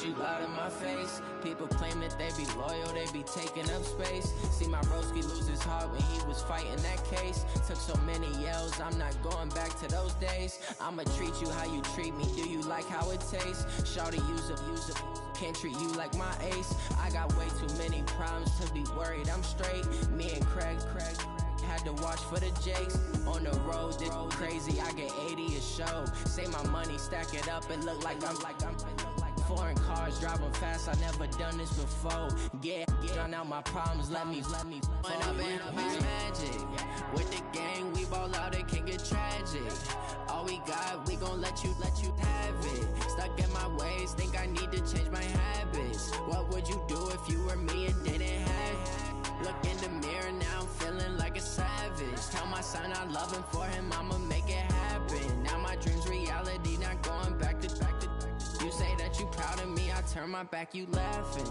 you loud in my face. People claim that they be loyal, they be taking up space. See my broski lose his heart when he was fighting that case. Took so many yells, I'm not going back to those days. I'ma treat you how you treat me, do you like how it tastes? Shawty, use up, can't treat you like my ace. I got way too many problems to be worried, I'm straight. Me and Craig had to watch for the Jakes. On the road, this crazy, I get 80 a show. Say my money, stack it up, it look like I'm foreign cars, driving fast, I never done this before. Yeah, drown out my problems, let me When I've been magic. With the gang, we ball out, it can get tragic. All we got, we gon' let you have it. Stuck in my ways, think I need to change my habits. What would you do if you were me and didn't have it? Look in the mirror, now I'm feeling like a savage. Tell my son I love him, for him I'ma make it happen. Now my dream's reality, not going back to. You say that you proud of me, I turn my back, you laughing.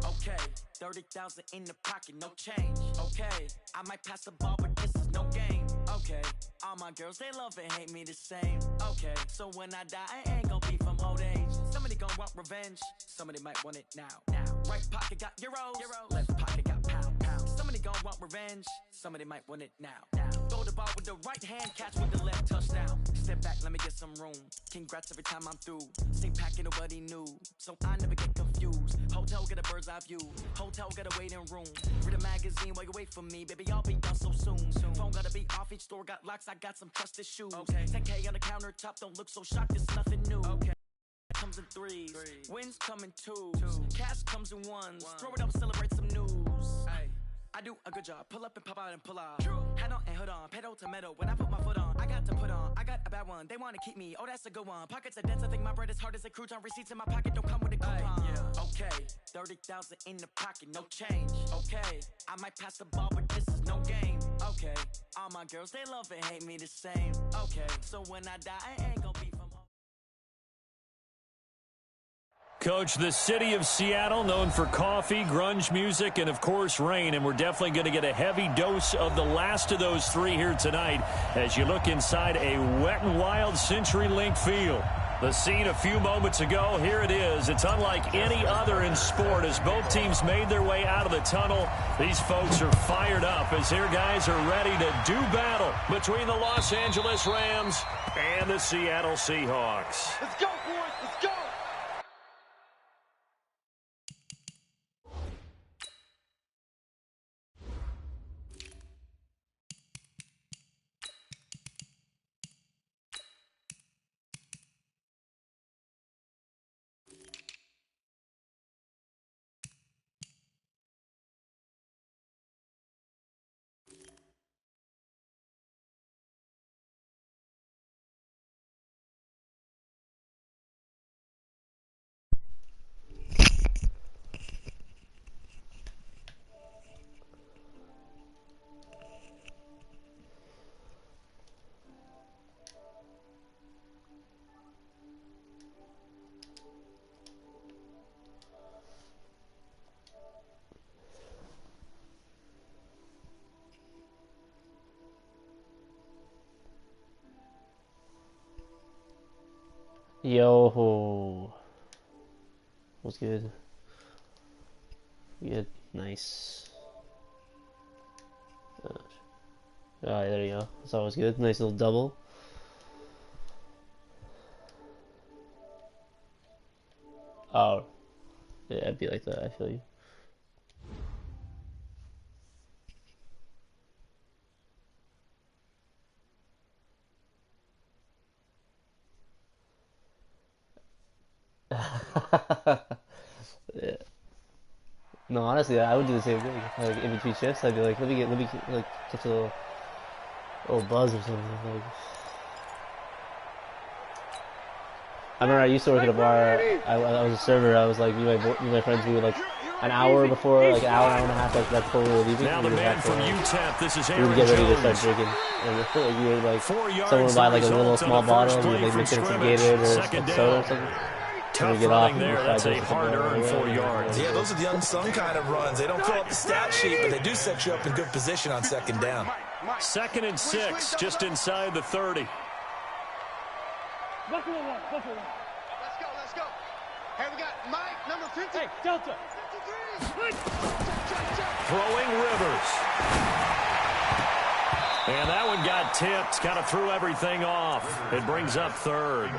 Okay, 30,000 in the pocket, no change. Okay, I might pass the ball, but this is no game. Okay, all my girls, they love and hate me the same. Okay, so when I die, I ain't gon' be from old age. Somebody gon' want revenge, somebody might want it now. Right pocket got euros, left pocket got pounds. Somebody gon' want revenge, somebody might want it now. Throw the ball with the right hand, catch with the left, touchdown. Step back, let me get some room. Congrats every time I'm through. Same packet, nobody knew, so I never get confused. Hotel get a bird's eye view, hotel get a waiting room. Read a magazine while you wait for me, baby, I'll be done so soon. Phone gotta be off, each store got locks, I got some trusted shoes. 10K on the countertop, don't look so shocked, it's nothing new. Comes in threes, wins come in twos, cash comes in ones. Throw it up, celebrate some news. I do a good job, pull up and pop out and pull out. Head on and hood on, pedal to metal. When I put my foot on, I got to put on. I got a bad one, they wanna keep me, oh that's a good one. Pockets are dense, I think my bread is hard as a crouton. Receipts in my pocket don't come with a coupon. Okay, 30,000 in the pocket, no change. Okay, I might pass the ball, but this is no game. Okay, all my girls, they love and hate me the same. Okay, so when I die, I ain't gon' be from home. Coach, the city of Seattle, known for coffee, grunge music, and, of course, rain. And we're definitely going to get a heavy dose of the last of those three here tonight as you look inside a Wet n Wild CenturyLink field. The scene a few moments ago, here it is. It's unlike any other in sport as both teams made their way out of the tunnel. These folks are fired up as their guys are ready to do battle between the Los Angeles Rams and the Seattle Seahawks. Let's go, boys. Let's go. Yo, what's good? Good, nice. Alright, there you go. That's always good. Nice little double. Oh, yeah, it'd be like that. I feel you. Yeah. No, honestly, I would do the same thing. Like in between shifts, I'd be like, let me like catch a little buzz or something. Like, remember I used to work at a bar. I was a server. I was like, me and my friends, we would like an hour before, like an hour and a half, like right before we were leaving. Now the man from UTEP, this is we Aaron would get ready to start Jones. drinking, and we would like someone would buy like a little small bottle, and we would like mix it in some Gatorade or some soda or something. Tough running there. That's a hard-earned 4 yards. Yeah, those are the unsung kind of runs. They don't fill up the stat sheet, but they do set you up in good position on second down. 2nd and 6, just inside the 30. Let's go. Hey, we got Mike, number 50. Hey, Delta. 53. Throwing Rivers. And that one got tipped. Kind of threw everything off. It brings up 3rd.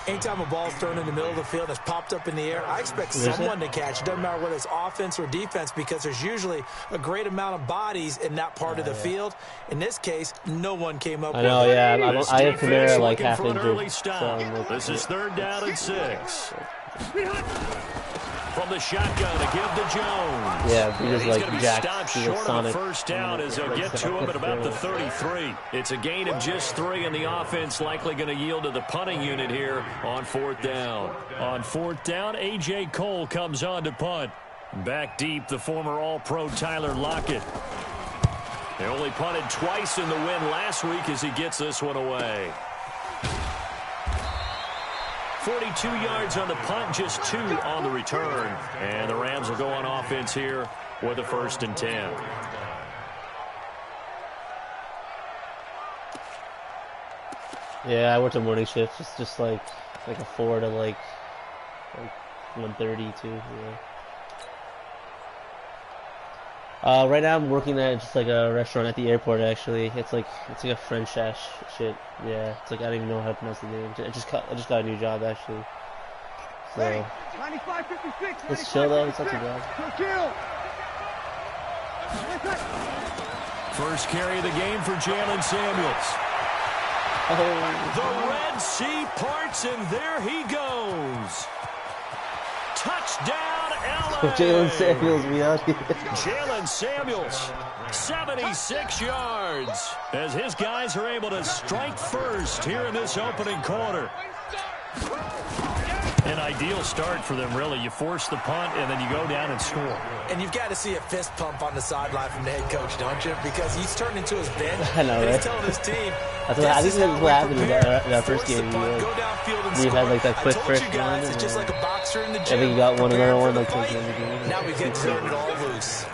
Anytime a ball's thrown in the middle of the field and it's popped up in the air, I expect someone to catch. It doesn't matter whether it's offense or defense because there's usually a great amount of bodies in that part of the field. In this case, no one came up with it. I know, yeah. I have Kamara like half injured. So this is 3rd down and 6. From the shotgun to give to Jones. Yeah, he was like jacked. Stopped short of the first down as they'll get to him at about the 33. It's a gain of just 3, and the offense likely going to yield to the punting unit here on 4th down. On 4th down, A.J. Cole comes on to punt. Back deep, the former All-Pro Tyler Lockett. They only punted twice in the win last week as he gets this one away. 42 yards on the punt, just 2 on the return. And the Rams will go on offense here with a 1st and 10. Yeah, I worked a morning shift. It's just like a 4 to like 1:30 too. Yeah. Right now I'm working at just like a restaurant at the airport. Actually, it's like a French ass shit. Yeah, it's like I don't even know how to pronounce the name. I just got a new job actually. So it's chill though. It's not too bad. First carry of the game for Jalen Samuels. Oh. The Red Sea parts, and there he goes. Touchdown, LA! Jalen Samuels, we out here. Jalen Samuels, 76 yards, as his guys are able to strike first here in this opening quarter. An ideal start for them, really. You force the punt, and then you go down and score. And you've got to see a fist pump on the sideline from the head coach, don't you? Because he's turned into his bench. I know, right? He's telling his team. I think that's what happened in that first game. Go downfield and You score. had like that quick first you guys, one. it's just like a boxer in the I gym. think you got another one like fight. towards the end of the game. Now we get turned it all loose.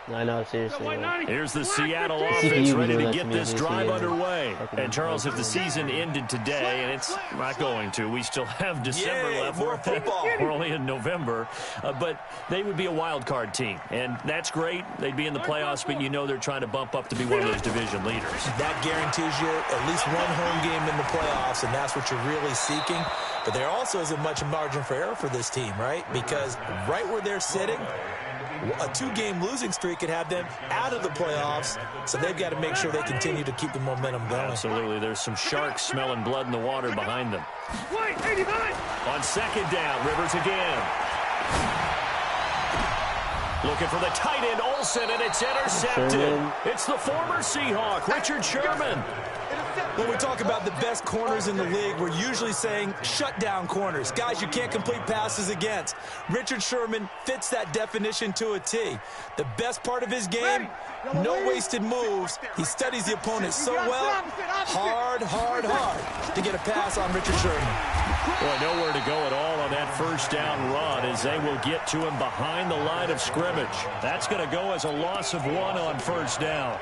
I know, seriously. Here's the Seattle offense ready to get this drive underway. And Charles, if the season ended today, and it's not going to, we still have December left. More football. We're only in November. But they would be a wild card team. And that's great. They'd be in the playoffs, but you know they're trying to bump up to be one of those division leaders. That guarantees you at least one home game in the playoffs, and that's what you're really seeking. But there also isn't much margin for error for this team, right? Because right where they're sitting, a 2-game losing streak could have them out of the playoffs, so they've got to make sure they continue to keep the momentum going. Absolutely. There's some sharks smelling blood in the water behind them. On 2nd down, Rivers again. Looking for the tight end, Olsen, and it's intercepted. It's the former Seahawk, Richard Sherman. When we talk about the best corners in the league, we're usually saying shutdown corners, guys you can't complete passes against. Richard Sherman fits that definition to a T. The best part of his game, no wasted moves. He studies the opponent so well, hard to get a pass on Richard Sherman. Boy, nowhere to go at all on that first down run as they will get to him behind the line of scrimmage. That's going to go as a loss of 1 on first down.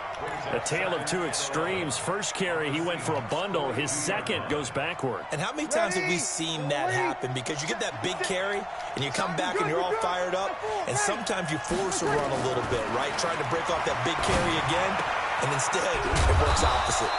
A tale of 2 extremes. First carry, he went for a bundle. His second goes backward. And how many times have we seen that happen? Because you get that big carry, and you come back and you're all fired up, and sometimes you force a run a little bit, right? Trying to break off that big carry again, and instead it works opposite.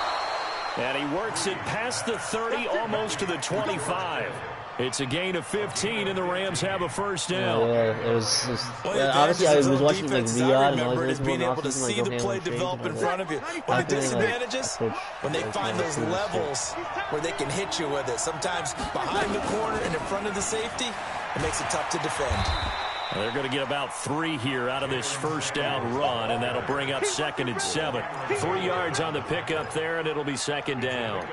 And he works it past the 30, almost to the 25. It's a gain of 15, and the Rams have a first down. Yeah, it was obviously I was watching like Riyadh and all this being able to see the play develop in front of you. One of the disadvantages, when they find those levels where they can hit you with it, sometimes behind the corner and in front of the safety, it makes it tough to defend. They're going to get about 3 here out of this first down run, and that'll bring up 2nd and 7. 3 yards on the pickup there, and it'll be 2nd down.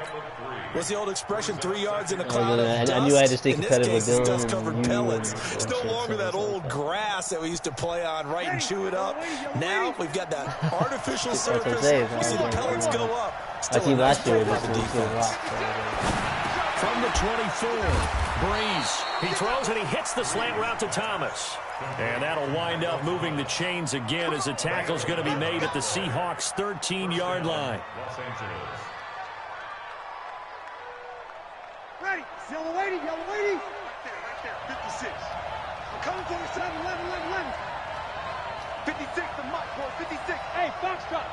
What's the old expression, 3 yards in a cloud of dust? I knew I had to stay competitive with Dylan. Dust-covered pellets. It's no longer that old grass that we used to play on, right, and chew it up. Now we've got that artificial surface. We see the pellets go up. I team last year was just rock. From the 24, Breeze. He throws and he hits the slant route to Thomas. And that'll wind up moving the chains again as the tackle's going to be made at the Seahawks' 13-yard line. Ready. Yellow lady. Right there. 56. I'm coming to the side. 11. 56, the mark, boy. 56. Hey, Foxtrot.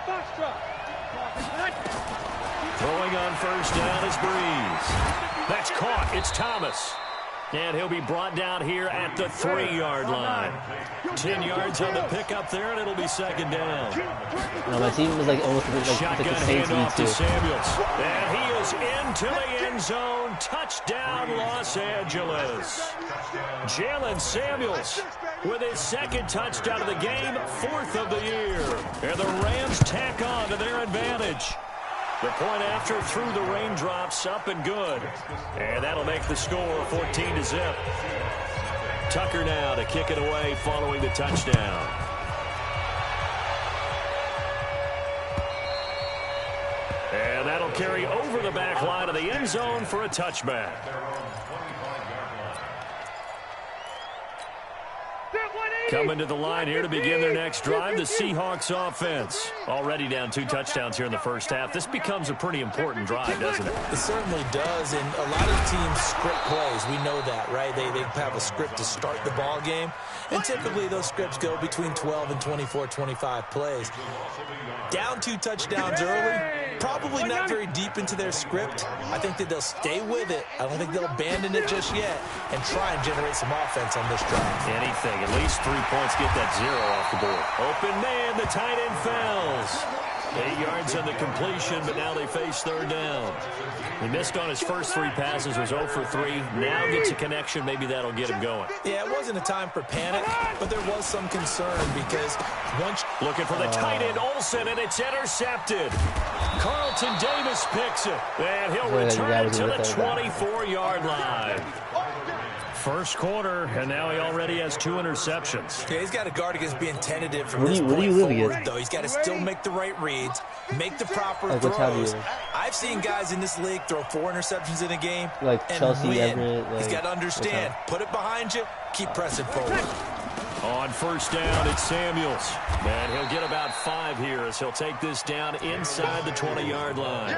Throwing on first down is Breeze. That's caught. It's Thomas. And he'll be brought down here at the 3-yard line. 10 yards on the pickup there, and it'll be 2nd down. No, my team was like almost like Shotgun the Saints handoff to too. Samuels. And he is into the end zone. Touchdown, Los Angeles. Jalen Samuels with his 2nd touchdown of the game, 4th of the year. And the Rams tack on to their advantage. The point after through the raindrops, up and good. And that'll make the score 14-0. Tucker now to kick it away following the touchdown. And that'll carry over the back line of the end zone for a touchback. Coming to the line here to begin their next drive, the Seahawks offense. Already down 2 touchdowns here in the first half. This becomes a pretty important drive, doesn't it? It certainly does, and a lot of teams script plays. We know that, right? They have a script to start the ball game, and typically those scripts go between 12 and 24, 25 plays. Down 2 touchdowns early, probably not very deep into their script. I think that they'll stay with it. I don't think they'll abandon it just yet and try and generate some offense on this drive. Anything, at least 3 points, get that 0 off the board. Open man, the tight end falls. 8 yards on the completion, but now they face 3rd down. He missed on his first 3 passes, was 0 for 3. Now gets a connection. Maybe that'll get him going. Yeah, it wasn't a time for panic, but there was some concern because once... Looking for the tight end, Olsen, and it's intercepted. Carlton Davis picks it, and he'll return to the 24-yard line. First quarter, and now he already has 2 interceptions. Yeah, he's got to guard against being tentative from this point forward, though. He's got to still make the right reads, make the proper throws. I've seen guys in this league throw 4 interceptions in a game like and Chelsea, win. Everett, He's got to understand, put it behind you, keep pressing forward. On first down, it's Samuels. And he'll get about 5 here as he'll take this down inside the 20-yard line.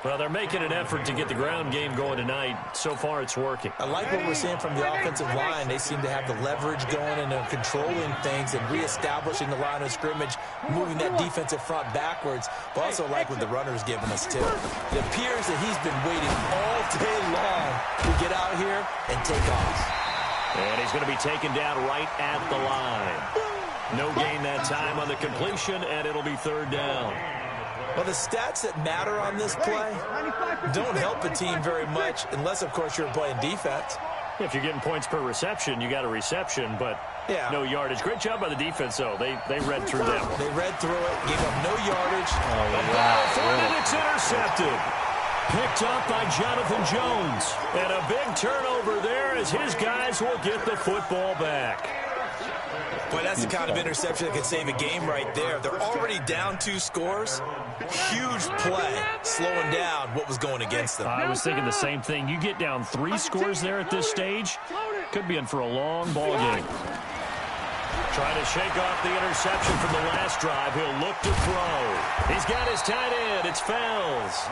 Well, they're making an effort to get the ground game going tonight. So far, it's working. I like what we're seeing from the offensive line. They seem to have the leverage going and they're controlling things and reestablishing the line of scrimmage, moving that defensive front backwards. But also like what the runner's giving us, too. It appears that he's been waiting all day long to get out here and take off. And he's going to be taken down right at the line. No gain that time on the completion, and it'll be 3rd down. Well, the stats that matter on this play don't help a team very much unless, of course, you're playing defense. If you're getting points per reception, you got a reception, but no yardage. Great job by the defense, though. They read through that one. They read through it, gave up no yardage. And it's intercepted. Picked up by Jonathan Jones. And a big turnover there as his guys will get the football back. Boy, that's the kind of interception that could save a game right there. They're already down 2 scores. Huge play, slowing down what was going against them. I was thinking the same thing. You get down 3 scores there at this stage, could be in for a long ball game. Trying to shake off the interception from the last drive. He'll look to throw. He's got his tight end. It's Fells.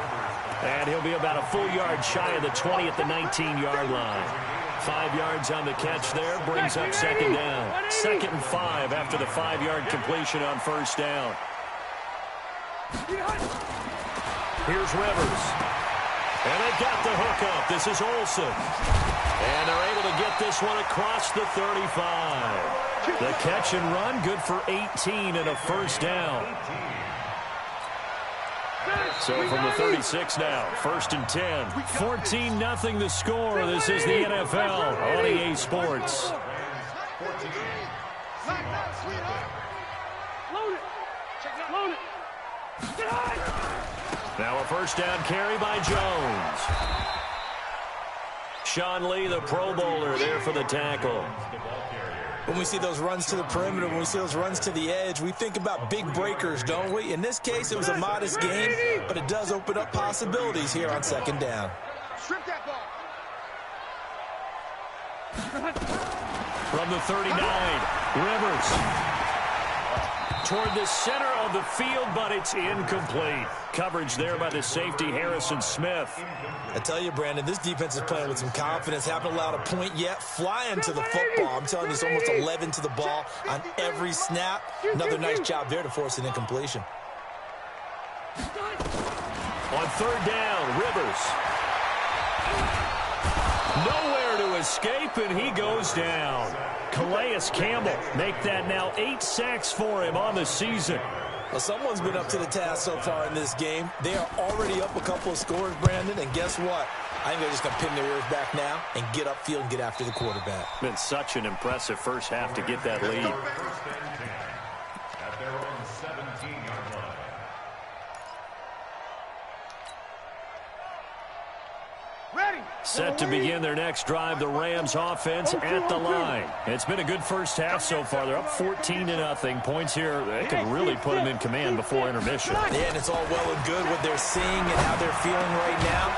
And he'll be about a full yard shy of the 20 at the 19-yard line. 5 yards on the catch there, brings up 2nd down. 2nd and 5 after the 5-yard completion on first down. Here's Rivers. And they've got the hook up. This is Olsen. And they're able to get this one across the 35. The catch and run, good for 18 and a first down. So from the 36 now, 1st and 10. 14-0 the score. This is the NFL on EA Sports. Now a first down carry by Jones. Sean Lee, the Pro Bowler, there for the tackle. When we see those runs to the perimeter, when we see those runs to the edge, we think about big breakers, don't we? In this case, it was a modest gain, but it does open up possibilities here on second down. Strip that ball. From the 39, Rivers. Toward the center of the field, but it's incomplete. Coverage there by the safety, Harrison Smith. I tell you, Brandon, this defense is playing with some confidence. Haven't allowed a point yet. Flying to the football. I'm telling you, it's almost 11 to the ball on every snap. Another nice job there to force an incompletion. On third down, Rivers. Nowhere to escape, and he goes down. Calais Campbell make that now 8 sacks for him on the season. Well, someone's been up to the task so far in this game. They are already up a couple of scores, Brandon, and guess what? I think they're just going to pin their ears back now and get upfield and get after the quarterback. Been such an impressive first half to get that lead. At their own 17-yard line. Set to begin their next drive, the Rams offense at the line. It's been a good first half so far. They're up 14-0. Points here, they could really put them in command before intermission. Yeah, and it's all well and good what they're seeing and how they're feeling right now.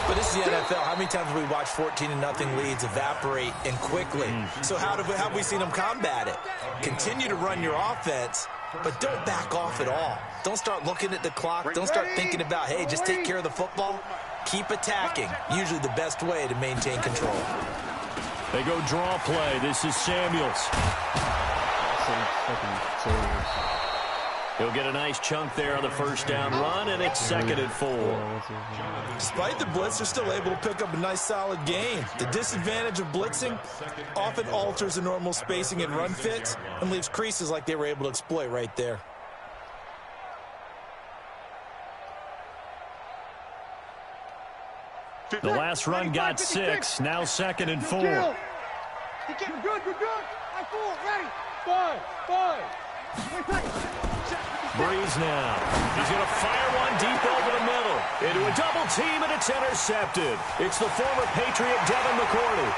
But this is the NFL. How many times have we watched 14-0 leads evaporate and quickly? So how have we seen them combat it? Continue to run your offense, but don't back off at all. Don't start looking at the clock. Don't start thinking about, hey, just take care of the football. Keep attacking. Usually the best way to maintain control. They go draw play. This is Samuels. He'll get a nice chunk there on the first down run, and it's 2nd and 4. Despite the blitz, they're still able to pick up a nice solid gain. The disadvantage of blitzing often alters the normal spacing and run fits and leaves creases like they were able to exploit right there. The last run got 6. Now 2nd and 4. You're good. I fool. Ready. 5. Breeze now. He's going to fire one deep over the middle. Into a double team, and it's intercepted. It's the former Patriot Devin McCourty.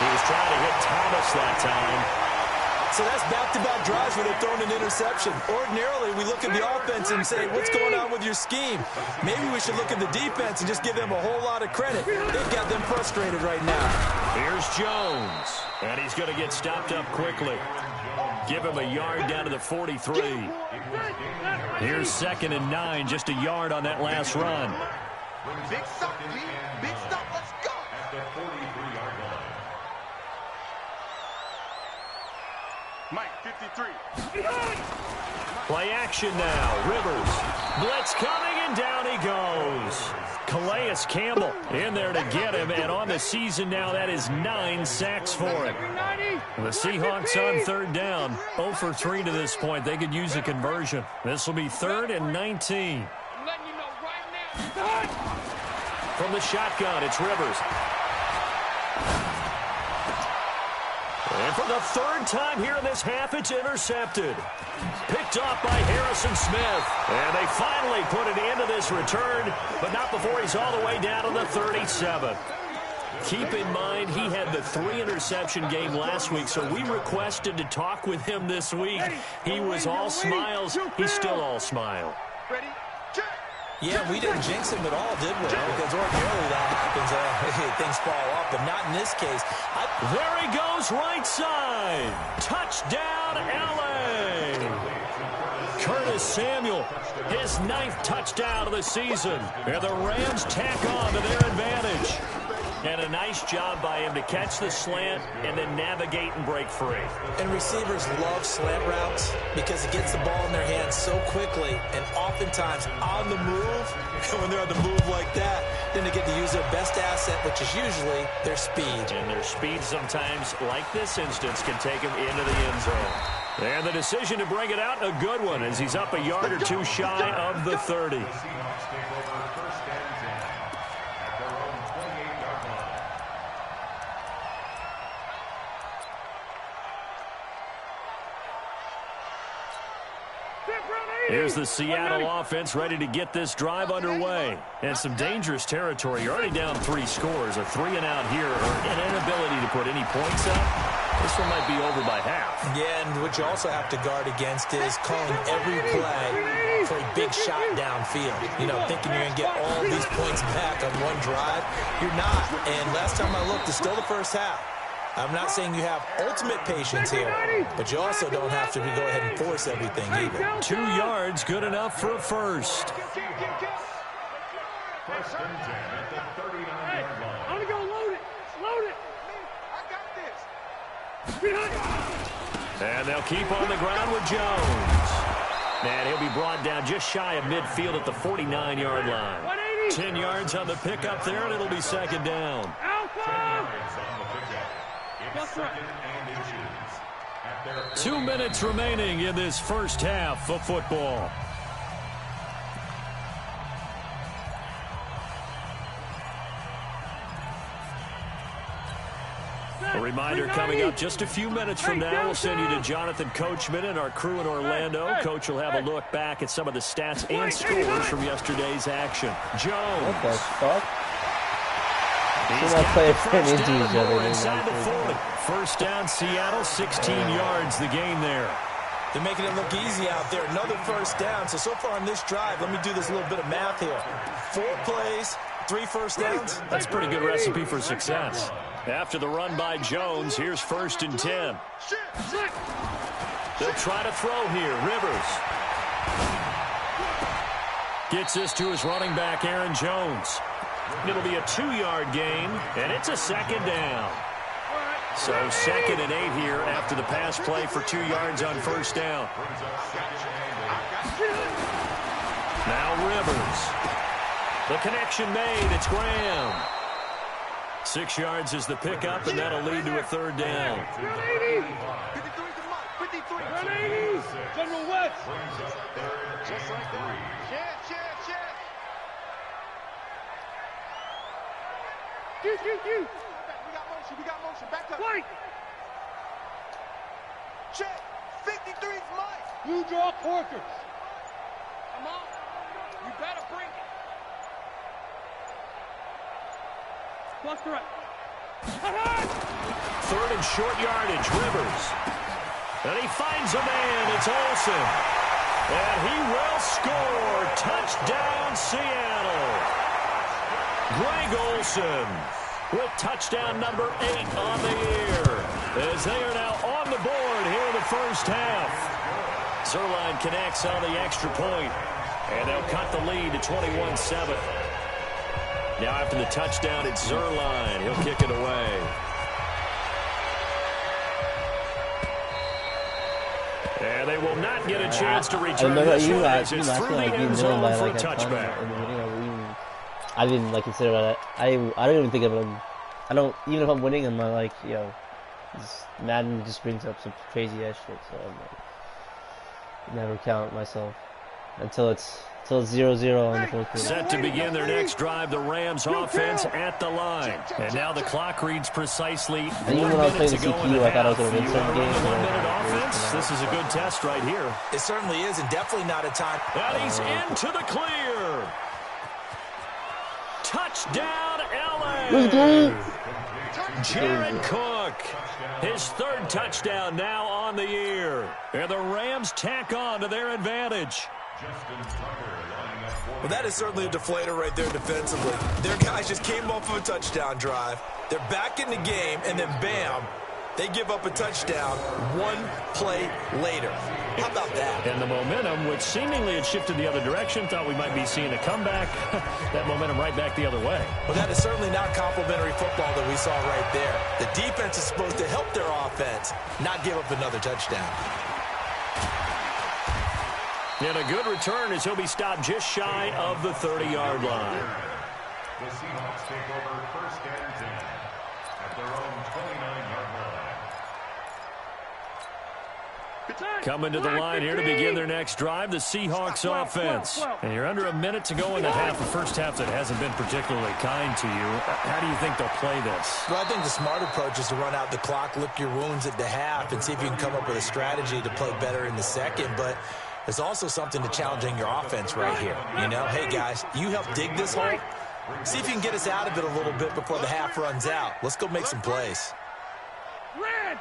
He was trying to hit Thomas that time. So that's back-to-back drives where they're throwing an interception. Ordinarily, we look at the offense and say, what's going on with your scheme? Maybe we should look at the defense and just give them a whole lot of credit. They've got them frustrated right now. Here's Jones, and he's going to get stopped up quickly. Give him a yard down to the 43. Here's 2nd and 9, just a yard on that last run. Big stop, let's go. At the 43-yard line. Mike, 53. Play action now. Rivers. Blitz coming, and down he goes. Calais Campbell in there to get him, and on the season now, that is 9 sacks for him. The Seahawks on third down, 0 for 3 to this point. They could use a conversion. This will be 3rd and 19. From the shotgun, it's Rivers. And for the 3rd time here in this half, it's intercepted. Picked off by Harrison Smith. And they finally put an end to this return, but not before he's all the way down to the 37. Keep in mind, he had the 3-interception game last week, so we requested to talk with him this week. He was all smiles. He's still all smile. Ready, check. Yeah, we didn't jinx him at all, did we? Because ordinarily that happens. Things fall off, but not in this case. There he goes, right side. Touchdown, L.A. Curtis Samuel, his 9th touchdown of the season. And the Rams tack on to their advantage. And a nice job by him to catch the slant and then navigate and break free. And receivers love slant routes because it gets the ball in their hands so quickly and oftentimes on the move. And when they're on the move like that, then they get to use their best asset, which is usually their speed. And their speed sometimes, like this instance, can take them into the end zone. And the decision to bring it out, a good one, as he's up a yard or two shy of the 30. Here's the Seattle offense ready to get this drive underway. And some dangerous territory. You're already down 3 scores. A 3-and-out here, or an inability to put any points up. This one might be over by half. Yeah, and what you also have to guard against is calling every play for a big shot downfield. You know, thinking you're going to get all these points back on one drive. You're not. And last time I looked, it's still the first half. I'm not saying you have ultimate patience here, but you also don't have to go ahead and force everything either. 2 yards, good enough for a first. First and 10 at the 39-yard line. I'm going to go load it. Load it. I got this. And they'll keep on the ground with Jones. And he'll be brought down just shy of midfield at the 49-yard line. 10 yards on the pickup there, and it'll be second down. 10 yards on the pickup. It's second and inches. At their 2 minutes remaining in this first half of football. A reminder coming up just a few minutes from now. We'll send you to Jonathan Coachman and our crew in Orlando. Coach will have a look back at some of the stats and scores from yesterday's action. Jones. What the fuck? He's Should I got play the a friend first into down each other? more inside the 40. First down, Seattle, 16 yards the gain there. They're making it look easy out there. Another first down. So far on this drive, let me do this little bit of math here. 4 plays, 3 first downs. That's a pretty good recipe for success. After the run by Jones, here's first and 10. They'll try to throw here. Rivers gets this to his running back, Aaron Jones. It'll be a 2-yard gain, and it's a second down. So second and 8 here after the pass play for 2 yards on first down. Now Rivers. The connection made. It's Graham. 6 yards is the pickup, and that'll lead to a third down. 180. General West. Just like that. You. We got motion. Back up. White. Check. 53's Mike. You draw quarters. Come on. You better bring it. Plus correct. Third and short yardage, Rivers. And he finds a man. It's Olsen. And he will score. Touchdown, Seattle. Greg Olsen with touchdown number 8 on the year, as they are now on the board here in the first half. Zerline connects on the extra point, and they'll cut the lead to 21-7. Now after the touchdown, it's Zerline. He'll kick it away. And they will not get a chance to return this one, as it's through the end zone for a touchback. I didn't consider that. I don't even think of them. I don't, even if I'm winning, I'm not like, Madden just brings up some crazy ass shit, so I'm like, never count myself until it's 0-0 on the fourth quarter. Set to begin their next drive, the Rams offense at the line. And now the clock reads precisely 1 even when I was minute playing to the go in CPU, the I thought I was half. going to win You some want to run games. the 1 minute offense? This is a good test right here. It certainly is, and definitely not a time. And he's into the clear. Touchdown, LA. Jared Cook, his 3rd touchdown now on the year. And the Rams tack on to their advantage. Well, that is certainly a deflator right there defensively. Their guys just came off of a touchdown drive. They're back in the game, and then bam, they give up a touchdown 1 play later. How about that? And the momentum, which seemingly had shifted the other direction, thought we might be seeing a comeback. That momentum right back the other way. Well, that is certainly not complimentary football that we saw right there. The defense is supposed to help their offense, not give up another touchdown. And a good return as he'll be stopped just shy of the 30-yard line. The Seahawks take over first and 10 at their own 29-yard line. Coming to the line here to begin their next drive, the Seahawks offense. And you're under a minute to go in the half, a first half that hasn't been particularly kind to you. How do you think they'll play this? Well, I think the smart approach is to run out the clock, lick your wounds at the half, and see if you can come up with a strategy to play better in the second. But There's also something to challenging your offense right here. You know, hey, guys, you help dig this hole. See if you can get us out of it a little bit before the half runs out. Let's go make some plays. Red!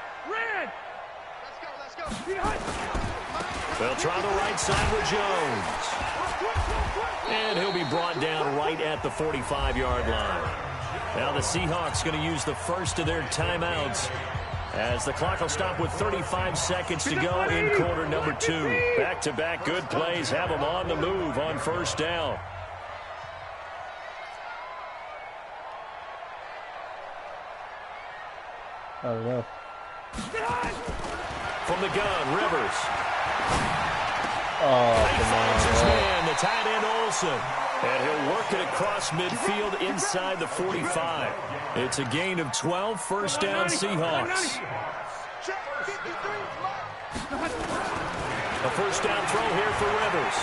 Let's go! They'll try the right side with Jones. And he'll be brought down right at the 45-yard line. Now the Seahawks going to use the first of their timeouts as the clock will stop with 35 seconds to go in quarter number 2. Back-to-back good plays have them on the move on first down. I don't know. From the gun, Rivers. Oh, He finds his man, the tight end Olsen. And he'll work it across midfield inside the 45. It's a gain of 12, first down Seahawks. A first down throw here for Rivers.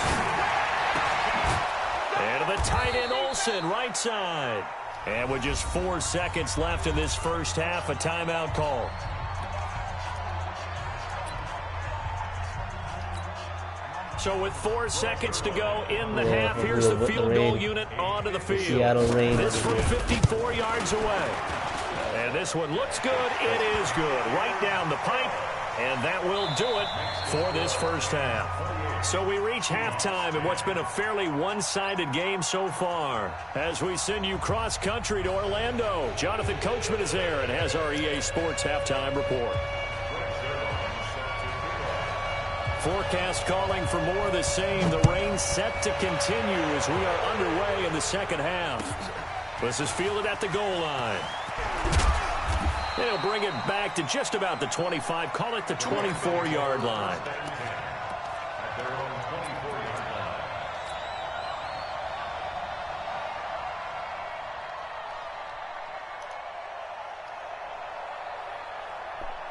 And the tight end Olsen, right side. And with just 4 seconds left in this first half, a timeout call. So with 4 seconds to go in the half, here's the field goal unit onto the field. Seattle rain. This from 54 yards away. And this one looks good. It is good. Right down the pipe. And that will do it for this first half. So we reach halftime in what's been a fairly one-sided game so far. As we send you cross-country to Orlando, Jonathan Coachman is there and has our EA Sports halftime report. Forecast calling for more of the same. The rain set to continue as we are underway in the second half. This is fielded at the goal line. They'll bring it back to just about the 25. Call it the 24-yard line.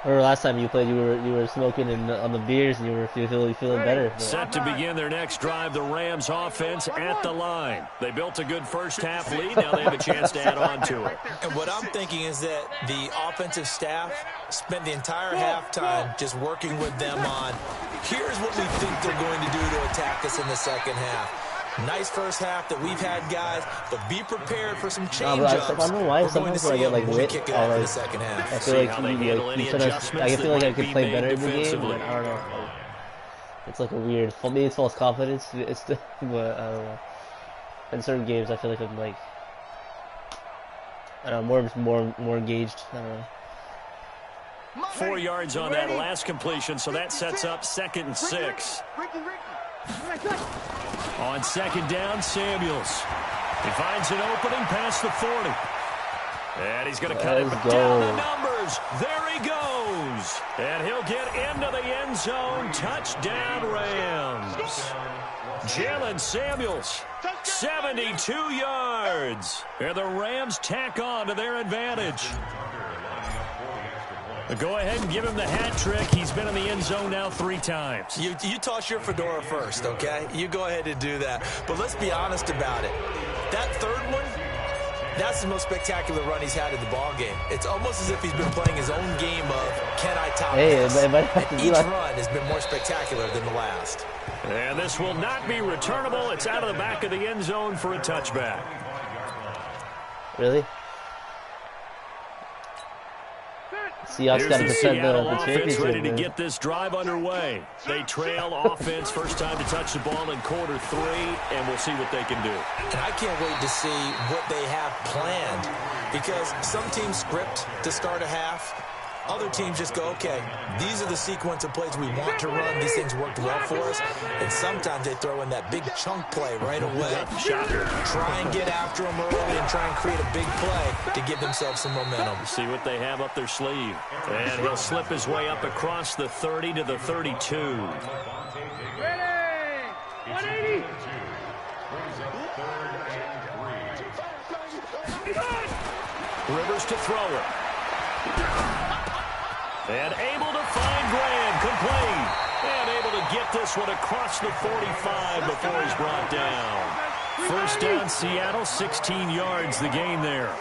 I remember last time you played, you were smoking on the beers and you were feeling better. But. Set to begin their next drive, the Rams offense at the line. They built a good first half lead. Now they have a chance to add on to it. And what I'm thinking is that the offensive staff spent the entire halftime just working with them on, here's what we think they're going to do to attack us in the second half. Nice first half that we've had, guys, but be prepared for some change-ups. I don't know why sometimes when I get like lit, I like, second half. I feel like I feel like I could play better in the game, but I don't know. It's like a weird. For me, it's false confidence. But I don't know. In certain games, I feel like I'm like, I don't know, more engaged. I don't know. 4 yards on that last completion, so that sets up 2nd and 6. On second down, Samuels. He finds an opening past the 40. And he's going to cut it down the numbers. There he goes. And he'll get into the end zone. Touchdown, Rams. Jalen Samuels, 72 yards. And the Rams tack on to their advantage. Go ahead and give him the hat trick. He's been in the end zone now 3 times. You toss your fedora first, okay? You go ahead and do that. But let's be honest about it. That third one, that's the most spectacular run he's had in the ballgame. It's almost as if he's been playing his own game of, can I top this? And each run has been more spectacular than the last. And this will not be returnable. It's out of the back of the end zone for a touchback. Really? Seahawks got to defend the championship. Ready to get this drive underway. They trail offense, first time to touch the ball in quarter 3, and we'll see what they can do. And I can't wait to see what they have planned, because some teams script to start a half. Other teams just go, okay, these are the sequence of plays we want to run. These things worked well for us. And sometimes they throw in that big chunk play right away. Try and get after them early and try and create a big play to give themselves some momentum. See what they have up their sleeve. And he'll slip his way up across the 30 to the 32. Ready! 180! Rivers to throw it. And able to find Graham, complete. And able to get this one across the 45 before he's brought down. First down, Seattle, 16 yards the gain there.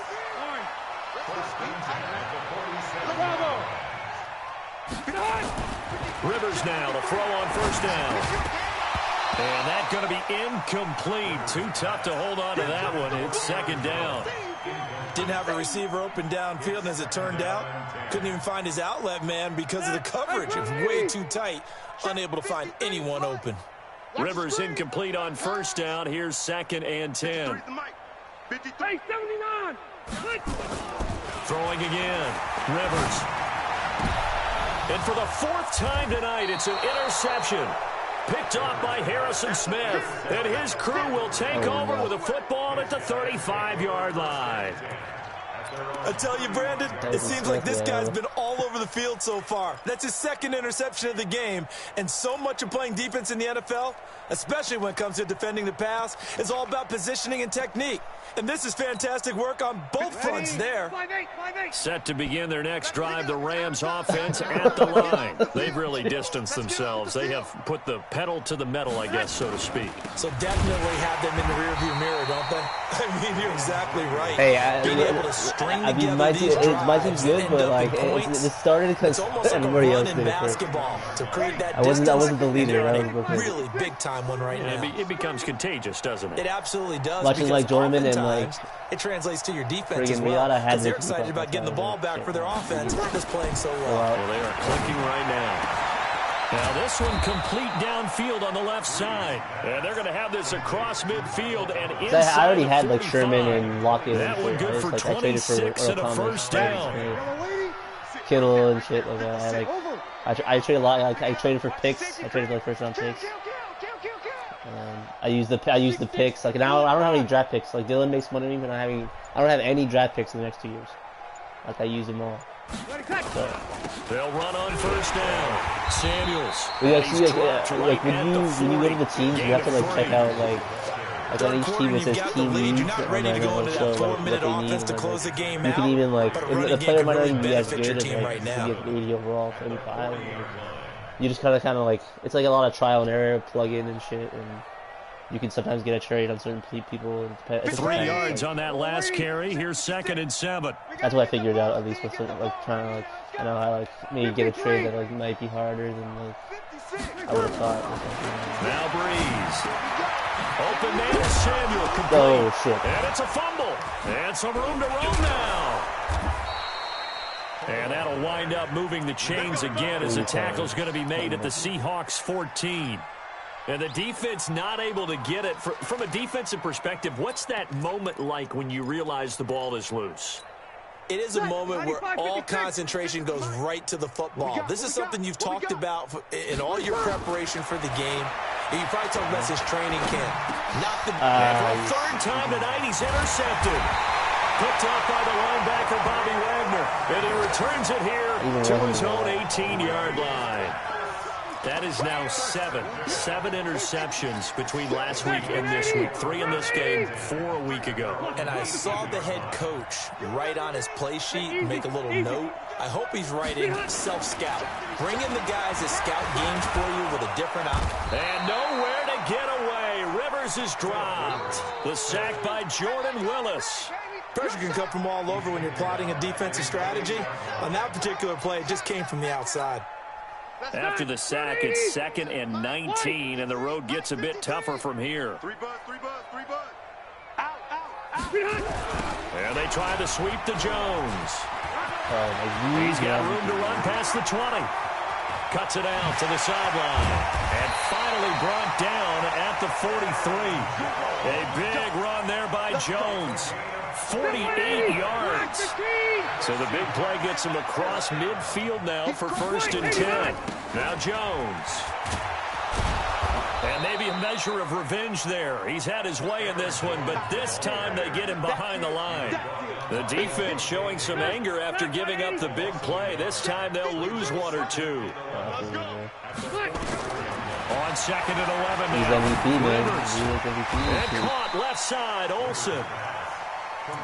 Rivers now to throw on first down. And that's going to be incomplete. Too tough to hold on to that one. It's second down. Didn't have a receiver open downfield, and as it turned out, couldn't even find his outlet man because of the coverage. It was way too tight, unable to find anyone open. Rivers incomplete on first down. Here's 2nd and 10. 79. Throwing again. Rivers. And for the 4th time tonight, it's an interception. Picked off by Harrison Smith. And his crew will take over with a football at the 35-yard line. I tell you, Brandon, it seems like this guy's been all over the field so far. That's his 2nd interception of the game. And so much of playing defense in the NFL, especially when it comes to defending the pass, is all about positioning and technique. And this is fantastic work on both fronts there. Set to begin their next drive, the Rams offense at the line. They've really distanced themselves. They have put the pedal to the metal, I guess, so to speak. So definitely have them in the rearview mirror, don't they? I mean, you're exactly right. Hey, being able to string together my these drives, my team's good, but like it started because everybody else did it first. To create that I wasn't the leader. That was really big time one right now. It becomes contagious, doesn't it? It absolutely does. Watching like Jordan and like it translates to your defense as well. Because they're excited about getting the ball back for their offense that's playing so well. Well, they are clicking right now. Now this one complete downfield on the left side. And they're going to have this across midfield and inside. I already had like Sherman and Lockett. That one good for 26 and a first down. Kittle and shit like that. I traded a lot. Like, I traded for picks. I traded for the first round picks. I used the picks. Like now, I don't have any draft picks. Like Dylan makes money, but I don't have any draft picks in the next 2 years. Like I use them all. So. They'll run on first down. Samuels. We actually like when you go to the teams, you have to like check out like on each team it says team needs. You're not ready to go into that 4-minute offense to close the game out. You can even like the player might not even be as good as like right now. You get 80 overall, 75. You just kind of like it's like a lot of trial and error, plug in and shit, and you can sometimes get a trade on certain people. 3 yards on that last carry. Here's 2nd and 7. That's what I figured out at least with like trying to like I know how like maybe get a trade that like might be harder than like I would have thought. Now Breeze. Open man is Samuel. Complete. Oh shit! And it's a fumble. And some room to roam now. And that'll wind up moving the chains again as the tackle's going to be made at the Seahawks 14. And the defense not able to get it. From a defensive perspective, what's that moment like when you realize the ball is loose? It is a moment where all concentration goes right to the football. This is something you've talked about in all your preparation for the game. You probably talked about since training camp. Not the for a 3rd time tonight, he's intercepted. Picked off by the linebacker, Bobby Wagner. And he returns it here to his own 18-yard line. That is now 7 interceptions between last week and this week. 3 in this game, 4 a week ago. And I saw the head coach write on his play sheet, make a little note. I hope he's writing self-scout. Bring in the guys that scout games for you with a different option. And nowhere to get away. Rivers is dropped. The sack by Jordan Willis. Pressure can come from all over when you're plotting a defensive strategy. On that particular play, it just came from the outside. After the sack, it's 2nd and 19, and the road gets a bit tougher from here. 3 bud. And they try to sweep to Jones. He's got room to run past the 20. Cuts it out to the sideline. And finally brought down at the 43. A big run there by Jones. 48 yards. So the big play gets him across midfield now for 1st and 10. Now Jones. And maybe a measure of revenge there. He's had his way in this one, but this time they get him behind the line. The defense showing some anger after giving up the big play. This time they'll lose 1 or 2. On 2nd and 11 now. He's MVP, man. And caught left side, Olsen.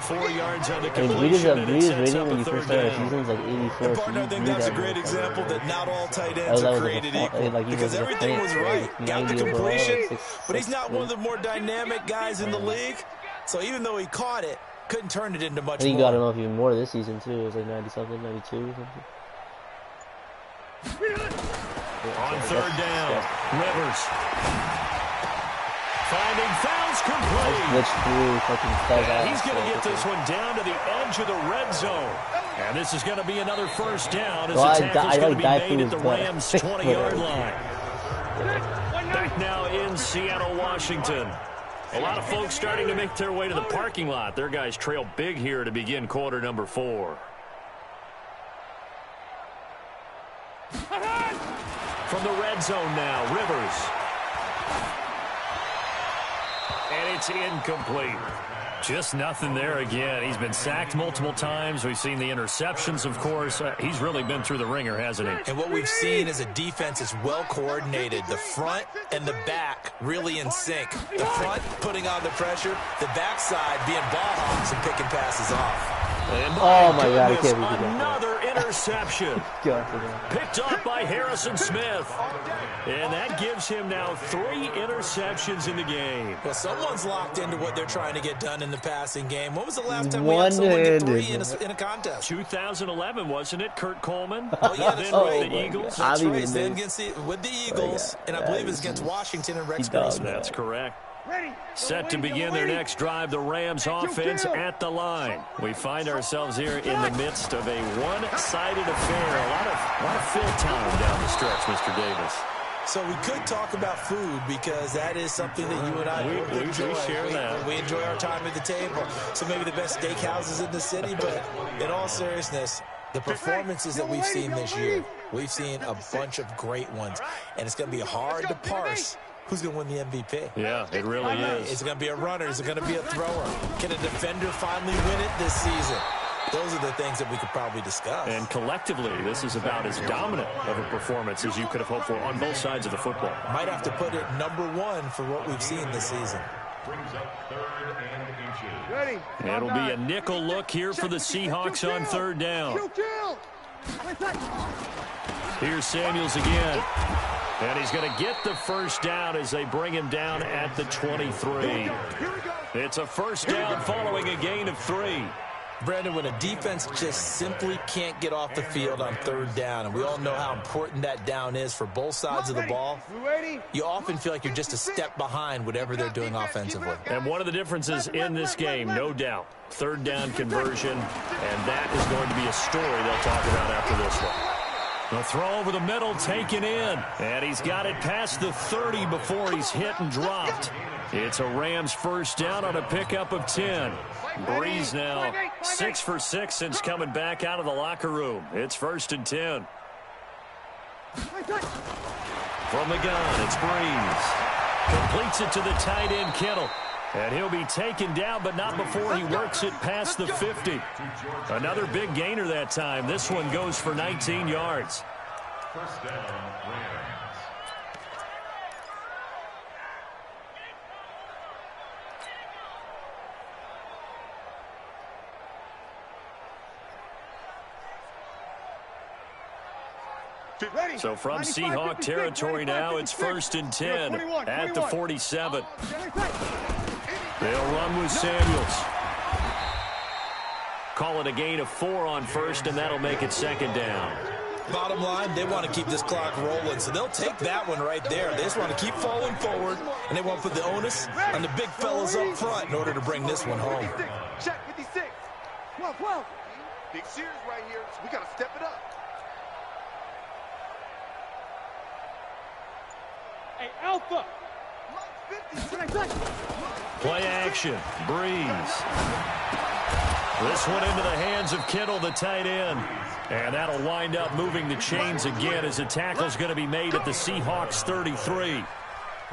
4 yards on the completion. Breeze's rating when you first started the season was like 84. Partner, I think that's a great example that not all tight ends are created equal. Because everything was right. Got the completion, but he's not one of the more dynamic guys in the league. So even though he caught it, couldn't turn it into much more. He got him off even more this season, too. It was like 90-something, 92 or something. On 3rd down, Rivers. Finding fouls complete. And he's going to get this one down to the edge of the red zone. And this is going to be another first down as the tackle's going to be made at the Rams' 20-yard line. Back now in Seattle, Washington. A lot of folks starting to make their way to the parking lot. Their guys trail big here to begin quarter number 4. From the red zone now, Rivers. And it's incomplete. Just nothing there again. He's been sacked multiple times. We've seen the interceptions, of course. He's really been through the ringer, hasn't he? And what we've seen is a defense that's well coordinated. The front and the back really in sync. The front putting on the pressure, the backside being ball hawks and picking passes off. And oh my God, I goodness, can't believe another interception. Picked up by Harrison Smith. And that gives him now 3 interceptions in the game. Well, someone's locked into what they're trying to get done in the passing game. When was the last time we had someone get 3 in a contest? 2011, wasn't it? Kurt Coleman. Oh, yeah, that's with the Eagles. That's right. Then with the Eagles, and I believe it's against Washington and Rex Grossman. That's correct. Set to begin their next drive, the Rams offense at the line. We find ourselves here in the midst of a one-sided affair. A lot of fill time down the stretch, Mr. Davis. So we could talk about food because that is something that you and I enjoy. We share that. We enjoy our time at the table. So maybe the best steakhouses in the city, but in all seriousness, the performances that we've seen this year, we've seen a bunch of great ones, and it's going to be hard to parse who's going to win the MVP. Yeah, it really is. Is it going to be a runner? Is it going to be a thrower? Can a defender finally win it this season? Those are the things that we could probably discuss. And collectively, this is about as dominant of a performance as you could have hoped for on both sides of the football. Might have to put it #1 for what we've seen this season. Brings up 3rd and inches. Ready. It'll be a nickel look here for the Seahawks on 3rd down. Here's Samuels again. And he's going to get the first down as they bring him down at the 23. It's a first down following a gain of 3. Brandon, when a defense just simply can't get off the field on 3rd down, and we all know how important that down is for both sides of the ball, you often feel like you're just a step behind whatever they're doing offensively. And one of the differences in this game, no doubt, 3rd down conversion, and that is going to be a story they'll talk about after this one. The throw over the middle taken in, and he's got it past the 30 before he's hit and dropped. It's a Rams first down on a pickup of 10. Breeze now 6 for 6 since coming back out of the locker room. It's 1st and 10. From the gun, it's Breeze. Completes it to the tight end, Kittle. And he'll be taken down, but not before he works it past the 50. Another big gainer that time. This one goes for 19 yards. First down, Rams. So from Seahawk territory now, it's 1st and 10 at the 47. They'll run with Samuels. Call it a gain of 4 on 1st, and that'll make it 2nd down. Bottom line, they want to keep this clock rolling, so they'll take that one right there. They just want to keep falling forward, and they want to put the onus on the big fellas up front in order to bring this one home. Check 56. 12. Big series right here, so we got to step it up. Hey, Alpha. Play action. Breeze. This one into the hands of Kittle, the tight end. And that'll wind up moving the chains again as the tackle's going to be made at the Seahawks 33.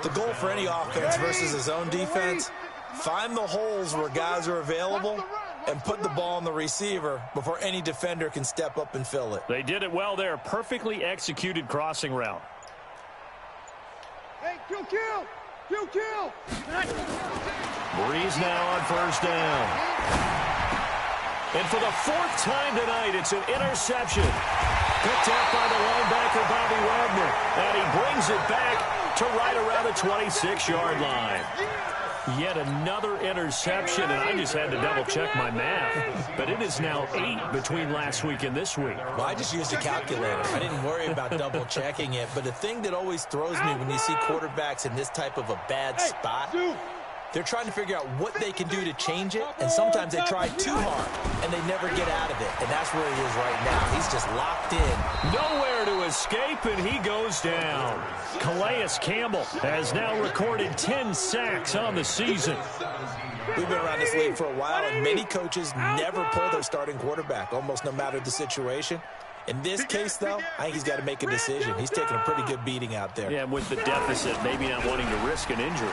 The goal for any offense versus his own defense, find the holes where guys are available and put the ball on the receiver before any defender can step up and fill it. They did it well there. Perfectly executed crossing route. Hey, kill. Breeze now on 1st down. And for the 4th time tonight, it's an interception. Picked up by the linebacker, Bobby Wagner. And he brings it back to right around the 26-yard line. Yet another interception, and I just had to double-check my math. But it is now 8 between last week and this week. Well, I just used a calculator. I didn't worry about double-checking it. But the thing that always throws me when you see quarterbacks in this type of a bad spot, they're trying to figure out what they can do to change it, and sometimes they try too hard, and they never get out of it. And that's where he is right now. He's just locked in. Nowhere to escape, and he goes down. Calais Campbell has now recorded 10 sacks on the season. We've been around this league for a while, and many coaches never pull their starting quarterback, almost no matter the situation. In this case, though, I think he's got to make a decision. He's taking a pretty good beating out there. Yeah, with the deficit, maybe not wanting to risk an injury.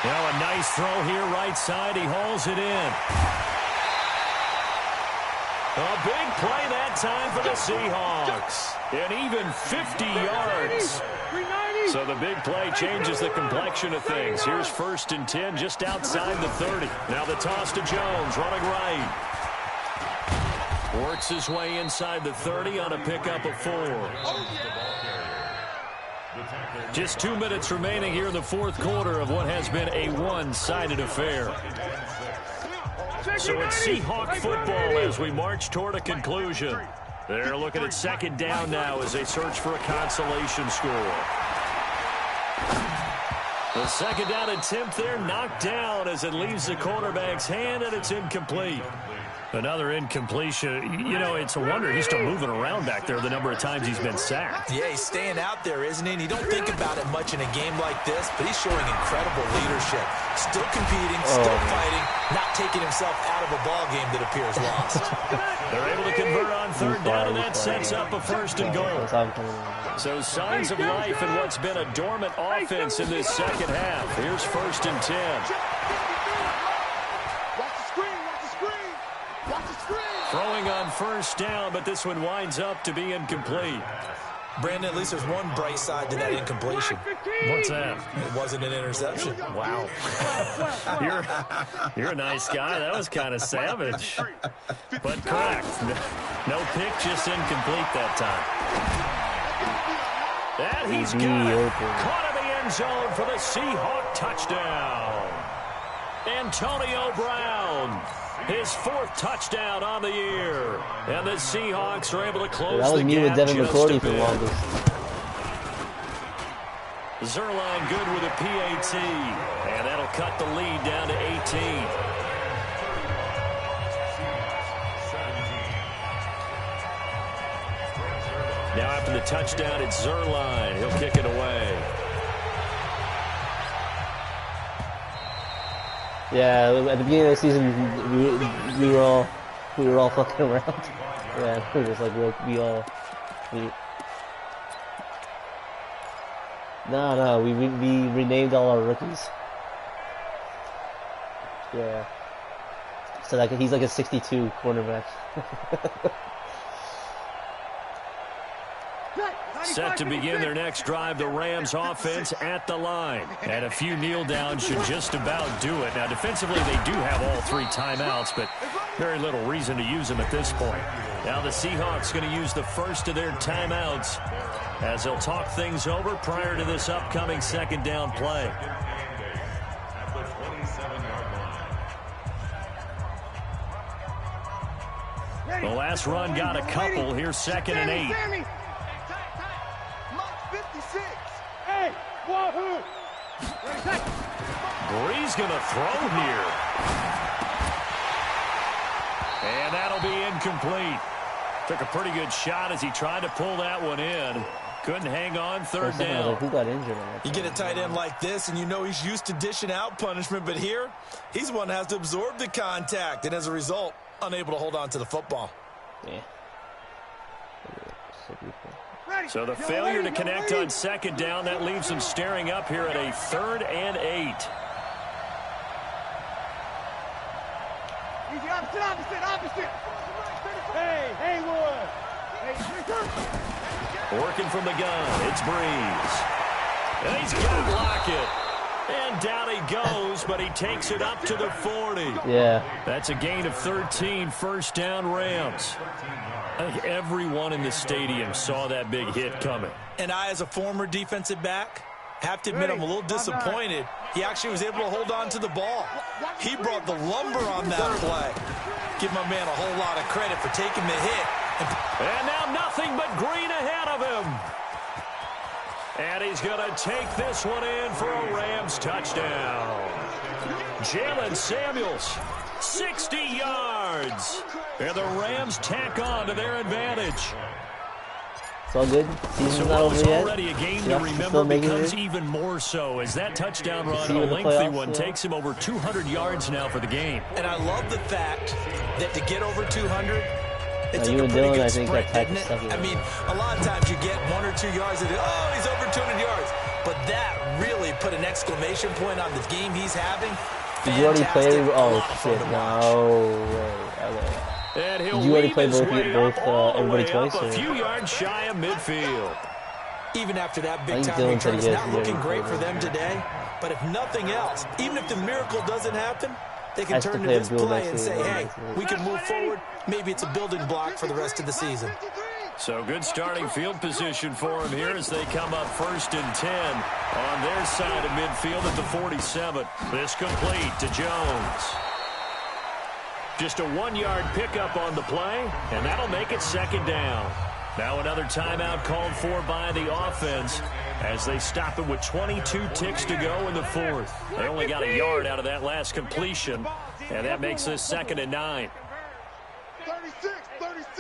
Now a nice throw here, right side. He hauls it in. A big play that time for the Seahawks. And even 50 yards. So the big play changes the complexion of things. Here's 1st and 10 just outside the 30. Now the toss to Jones, running right. Works his way inside the 30 on a pickup of 4. Just 2 minutes remaining here in the 4th quarter of what has been a one-sided affair. So it's Seahawk football as we march toward a conclusion. They're looking at 2nd down now as they search for a consolation score. The 2nd down attempt there knocked down as it leaves the quarterback's hand, and it's incomplete. Another incompletion. You know, it's a wonder he's still moving around back there the number of times he's been sacked. Yeah, he's staying out there, isn't he? And you don't think about it much in a game like this, but he's showing incredible leadership. Still competing, still fighting, not taking himself out of a ball game that appears lost. They're able to convert on 3rd down, and that sets up a 1st and goal. So signs of life in what's been a dormant offense in this 2nd half. Here's 1st and 10. Throwing on 1st down, but this one winds up to be incomplete. Brandon, at least there's one bright side to that incompletion. What's that? It wasn't an interception. Wow. You're a nice guy. That was kind of savage. But correct. No pick, just incomplete that time. That he's got it. Caught in the end zone for the Seahawk touchdown. Antonio Brown. His 4th touchdown on the year. And the Seahawks are able to close the gap. That was me with Devin McCourty for the longest. Zerline good with a PAT. And that'll cut the lead down to 18. Now after the touchdown, it's Zerline. He'll kick it away. Yeah, at the beginning of the season, we were all fucking around. Yeah, it was like we renamed all our rookies. Yeah, so like he's like a 62 cornerback. Set to begin their next drive, the Rams offense at the line. And a few kneel downs should just about do it. Now, defensively, they do have all 3 timeouts, but very little reason to use them at this point. Now the Seahawks going to use the first of their timeouts as they'll talk things over prior to this upcoming 2nd down play. The last run got a couple. Here's 2nd and 8. Bree's going to throw here. And that'll be incomplete. Took a pretty good shot as he tried to pull that one in. Couldn't hang on 3rd down. Who got injured? You get a tight end like this, and you know he's used to dishing out punishment, but here, he's the one that has to absorb the contact, and as a result, unable to hold on to the football. Yeah. So the failure to connect on 2nd down, that leaves them staring up here at a 3rd and 8. Opposite. Hey, Haywood. Working from the gun, it's Breeze. And he's got Lockett. And down he goes, but he takes it up to the 40. Yeah. That's a gain of 13, first down Rams. I think everyone in the stadium saw that big hit coming. And I, as a former defensive back, have to admit I'm a little disappointed. He actually was able to hold on to the ball. He brought the lumber on that play. Give my man a whole lot of credit for taking the hit. And now nothing but green ahead of him. And he's going to take this one in for a Rams touchdown. Jalen Samuels, 60 yards. And the Rams tack on to their advantage. It's all good. Season's So not what over was yet. already a game to Yeah, remember still making becomes it. even more so as that touchdown run, See you a in the lengthy playoffs, one, yeah. takes him over 200 yards now for the game. And I love the fact that to get over 200, it took you a and pretty Dylan, good I think sprint, that type of didn't stuff it? is I mean, a lot of times you get 1 or 2 yards and oh, he's over 200 yards. But that really put an exclamation point on the game he's having. Did you already play? Fantastic. A Oh lot of fun shit! to watch. No way. And he'll Did you already weave play his both- way both, up all the everybody way twice, up a or- few yards shy of midfield. Even after that I big think time Dylan return, said it's he not has looking to great do for it. them today. But if nothing else, even if the miracle doesn't happen, they can Has to turn to play a this dual play next and to say, him. hey, we can move forward. Maybe it's a building block for the rest of the season. So good starting field position for him here as they come up 1st and 10 on their side of midfield at the 47. This complete to Jones. Just a 1-yard pickup on the play, and that'll make it 2nd down. Now another timeout called for by the offense as they stop it with 22 ticks to go in the 4th. They only got a yard out of that last completion, and that makes this 2nd and 9. 36.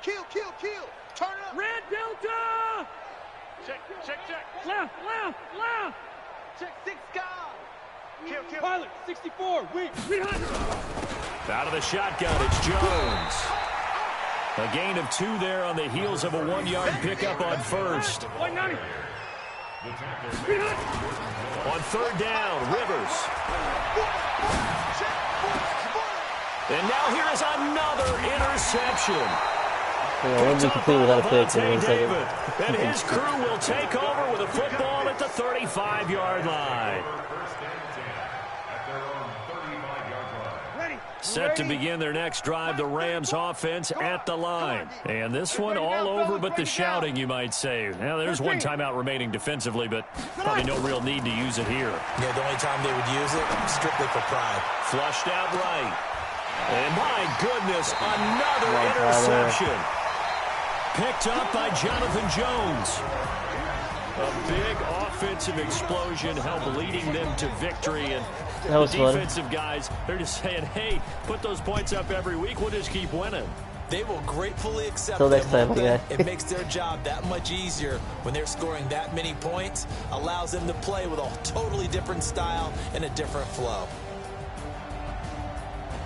Kill. Turn up. Red Delta! Check. Left. Check 6 guys. Kill. Pilot, 64. Wing, 300. Out of the shotgun, it's Jones. A gain of 2 there on the heels of a 1-yard pickup on 1st. 190. 300. On 3rd down, Rivers. And now here is another interception. Wouldn't be complete without a pick in 1 second. David. And his crew will take over with a football at the 35-yard line. Set to begin their next drive, the Rams offense at the line. And this one all over but the shouting, you might say. Now, there's 1 timeout remaining defensively, but probably no real need to use it here. Yeah, the only time they would use it, strictly for pride. Flushed out right. And my goodness, another interception. Picked up by Jonathan Jones. A big offensive explosion helped leading them to victory. And That was the fun. defensive guys, they're just saying, hey, put those points up every week. We'll just keep winning. They will gratefully accept Till them, next time, won't they? yeah. It makes their job that much easier when they're scoring that many points. Allows them to play with a totally different style and a different flow.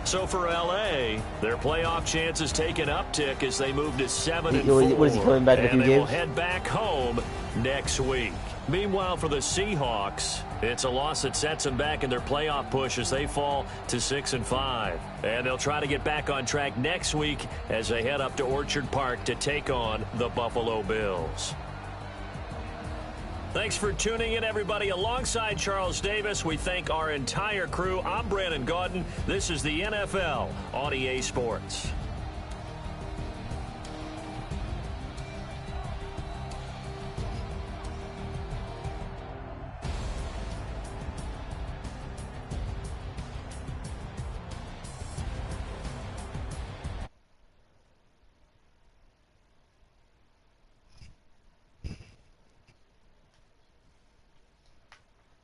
So for L.A., their playoff chances take an uptick as they move to 7-4. What is he coming back in a few And they will games? head back home next week. Meanwhile, for the Seahawks, it's a loss that sets them back in their playoff push as they fall to 6-5. And they'll try to get back on track next week as they head up to Orchard Park to take on the Buffalo Bills. Thanks for tuning in, everybody. Alongside Charles Davis, we thank our entire crew. I'm Brandon Gaudin. This is the NFL on EA Sports.